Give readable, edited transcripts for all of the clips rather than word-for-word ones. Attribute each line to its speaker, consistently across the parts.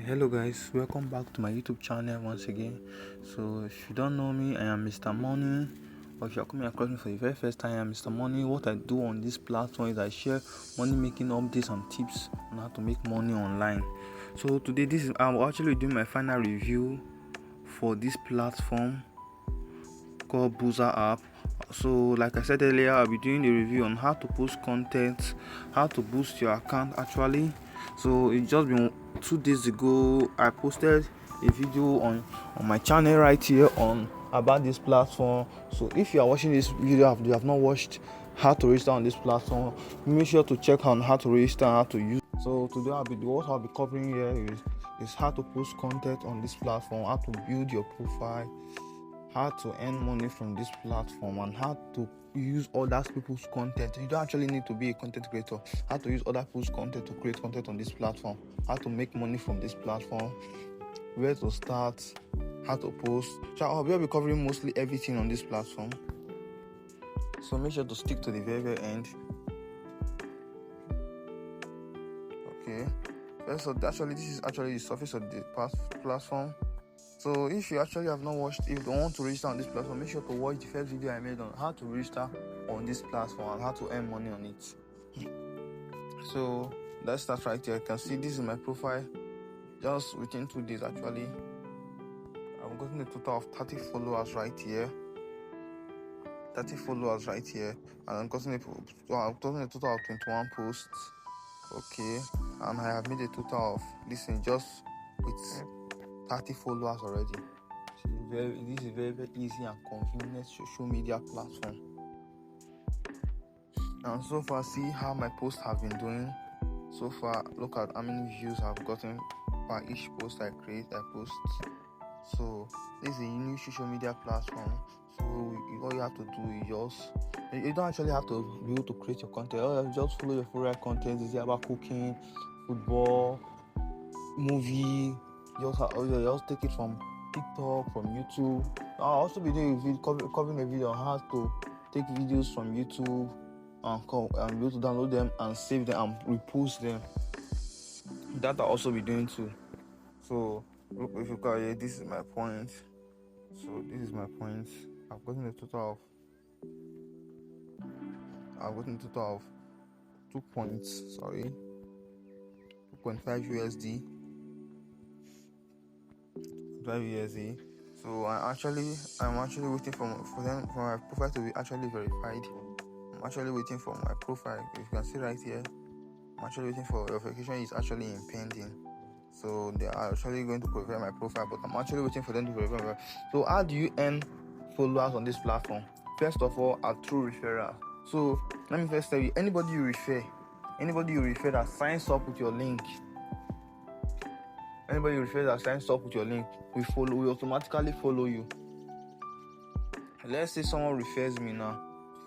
Speaker 1: Hello guys, welcome back to my YouTube channel once again. So if you don't know me, I am Mr. Money, or if you're coming across me for the very first time, I am Mr. Money. What I do on this platform is I share money making updates and tips on how to make money online. So today I'm actually doing my final review for this platform called Boozer app. So like I said earlier, I'll be doing a review on how to post content, how to boost your account actually. So it just been 2 days ago I posted a video on my channel right here on about this platform. So if you are watching this video you have not watched how to register on this platform, make sure to check on how to register and how to use. So today what I'll be covering here is how to post content on this platform, how to build your profile, how to earn money from this platform, and how to use other people's content. You don't actually need to be a content creator. How to use other people's content to create content on this platform, how to make money from this platform, where to start, how to post. So I'll be covering mostly everything on this platform, so make sure to stick to the very end. Okay, so actually this is actually the surface of the platform. So if you actually have not watched, if you don't want to register on this platform, make sure to watch the first video I made on how to register on this platform and how to earn money on it. So let's start right here. You can see this is my profile. Just within 2 days actually, I've gotten a total of 30 followers right here. 30 followers right here, and I've gotten a total of 21 posts. Okay, and I have made a total of just with 30 followers already. This is very easy and convenient social media platform. And so far, see how my posts have been doing. So far, look at how many views I've gotten per each post I post. So this is a new social media platform. So all you have to do is you don't actually have to be able to create your content. All you have to just follow your favorite content. Is it about cooking, football, movie? You just take it from TikTok, from YouTube. I'll also be doing covering a video on how to take videos from YouTube and be able to download them and save them and repost them. That I'll also be doing too. So look, if you can here, this is my point. So this is my point. I've gotten a total of 2 points. Sorry, 2.5 USD. 5 USD. So I'm actually waiting for my profile to be actually verified. I'm actually waiting for my profile. If you can see right here, I'm actually waiting for verification is actually impending. So they are actually going to verify my profile, but I'm actually waiting for them to verify. So how do you earn followers on this platform? First of all, through referral. So let me first tell you, anybody you refer that signs up with your link, will automatically follow you. Let's say someone refers me now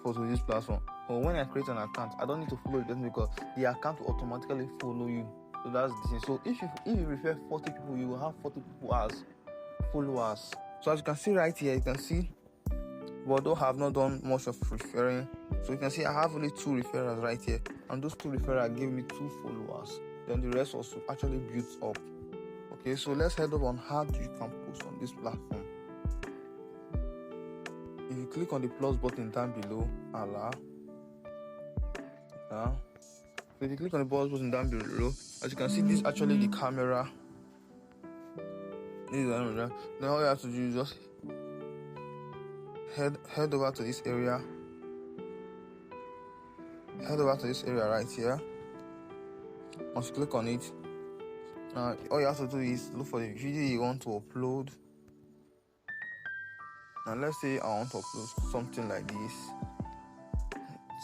Speaker 1: to this platform, but when I create an account, I don't need to follow the person because the account will automatically follow you. So that's the thing. So if you refer 40 people, you will have 40 people as followers. So as you can see right here, you can see, but though I have not done much of referring, so you can see I have only 2 referrals right here, and those 2 referrals gave me 2 followers. Then the rest also actually builds up. Okay, so let's head up on how you can post on this platform. If you click on the plus button down below, so if you click on the plus button down below, as you can see, this is actually the camera. This is the camera. Then all you have to do is just head over to this area. Head over to this area right here. Once you click on it, all you have to do is look for the video you want to upload. Now let's say I want to upload something like this.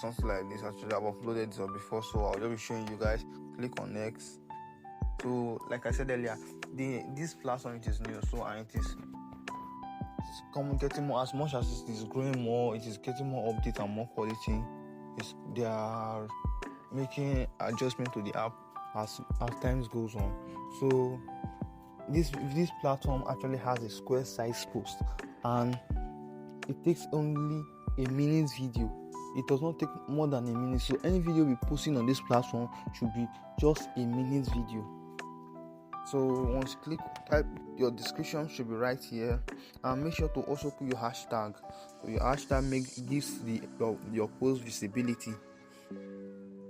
Speaker 1: Actually, I've uploaded this before, so I'll just be showing you guys. Click on next. So like I said earlier, this platform, it is new, so and it's getting more. As much as it is growing more, it is getting more updates and more quality. They are making adjustment to the app as times goes on. So this platform actually has a square size post, and it takes only a minute video. It does not take more than a minute. So any video we're posting on this platform should be just a minute video. So once you click, type your description should be right here, and make sure to also put your hashtag. So your hashtag gives your post visibility.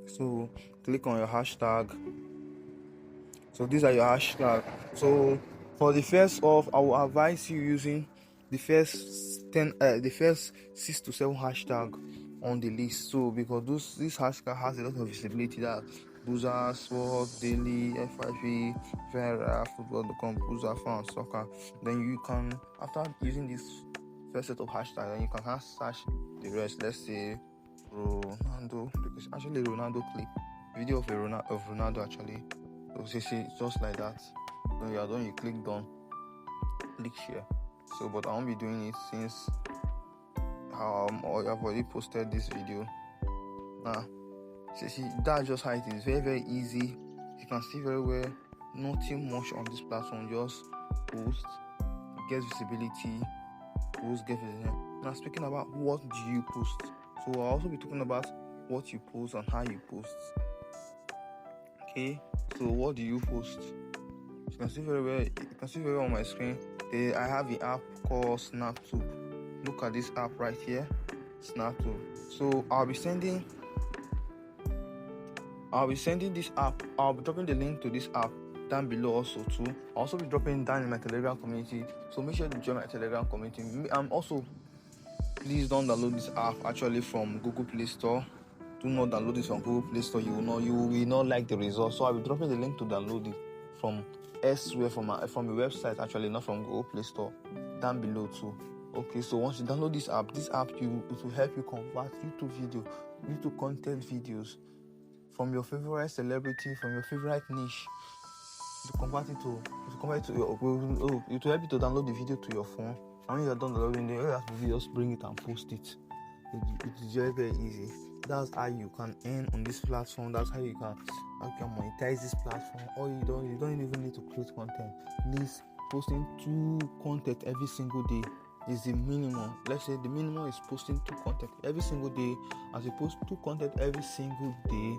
Speaker 1: So click on your hashtag. So these are your hashtag. So for the first off, I will advise you using the first 6 to 7 hashtag on the list. So because this hashtag has a lot of visibility, that Boozer, Sport, Daily, FIV, Vera, Football.com, Boozer, Fan, Soccer. Then you can, after using this first set of hashtags, then you can search the rest. Let's say Ronaldo, because actually Ronaldo clip, video of Ronaldo actually. So see, just like that. When you are done, you click done, click share. So but I won't be doing it since I've already posted this video. Now see, that's just how it is. Very, very easy. You can see very well, nothing much on this platform. Just post, get visibility, post, get visibility. Now speaking about what do you post, so I'll also be talking about what you post and how you post. Okay, so what do you post? You can see very well on my screen. I have the app called SnapTube. Look at this app right here, SnapTube. So I'll be sending this app. I'll be dropping the link to this app down below also too. I'll also be dropping down in my Telegram community. So make sure to join my Telegram community. Also, please don't download this app actually from Google Play Store. Do not download this from Google Play Store. You will not like the results. So I'll be dropping the link to download it from elsewhere, from a website actually, not from Google Play Store, down below too. Okay, so once you download this app it will help you convert YouTube content videos from your favorite celebrity, from your favorite niche, it will help you to download the video to your phone. And when you're done downloading it, all you have to do is just bring it and post it. It is very, very easy. That's how you can earn on this platform. That's how you can monetize this platform. Or you don't even need to create content. At least posting 2 content every single day is the minimum. Let's say the minimum is posting 2 content every single day. As you post 2 content every single day,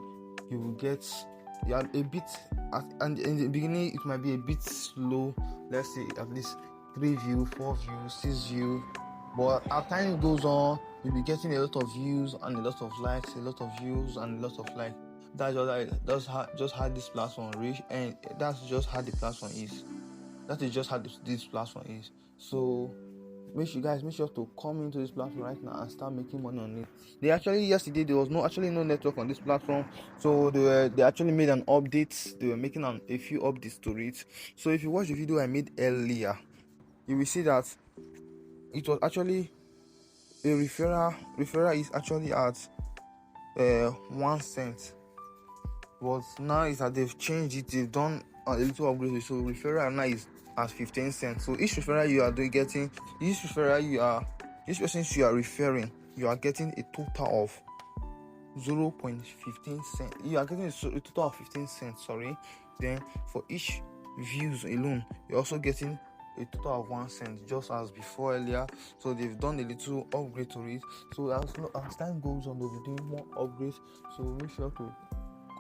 Speaker 1: you will get a bit, and in the beginning it might be a bit slow. Let's say at least 3 views, 4 views, 6 views. But as time goes on, you'll be getting a lot of views and a lot of likes, a lot of views and a lot of likes. That's just how this platform reach, and that's just how the platform is. That is just how this platform is. So make sure to come into this platform right now and start making money on it. Yesterday there was no network on this platform, so they actually made an update. They were making a few updates to it. So if you watch the video I made earlier, you will see that it was actually a referral is actually at 1 cent, but now is that they've changed it. They've done a little upgrade, so referral now is at 15 cents. So each referral you are getting, each person you are referring, you are getting a total of 0.15 cents. You are getting a total of 15 cents. Then for each views alone, you're also getting a total of 1 cent, just as before earlier. So they've done a little upgrade to it. So as time goes on, they'll be doing more upgrades. So make sure to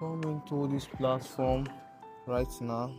Speaker 1: come into this platform right now.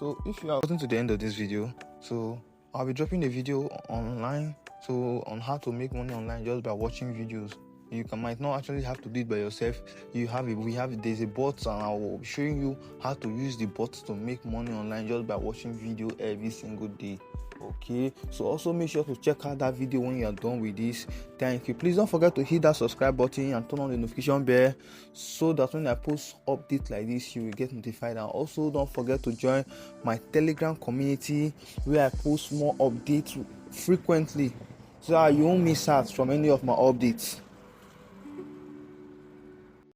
Speaker 1: So if you are getting to the end of this video, so I'll be dropping a video online, so on how to make money online just by watching videos. You might not actually have to do it by yourself. There's a bot, and I will be showing you how to use the bot to make money online just by watching video every single day. Okay, so also make sure to check out that video when you are done with this. Thank you. Please don't forget to hit that subscribe button and turn on the notification bell, so that when I post updates like this, you will get notified. And also don't forget to join my Telegram community, where I post more updates frequently, so that you won't miss out from any of my updates.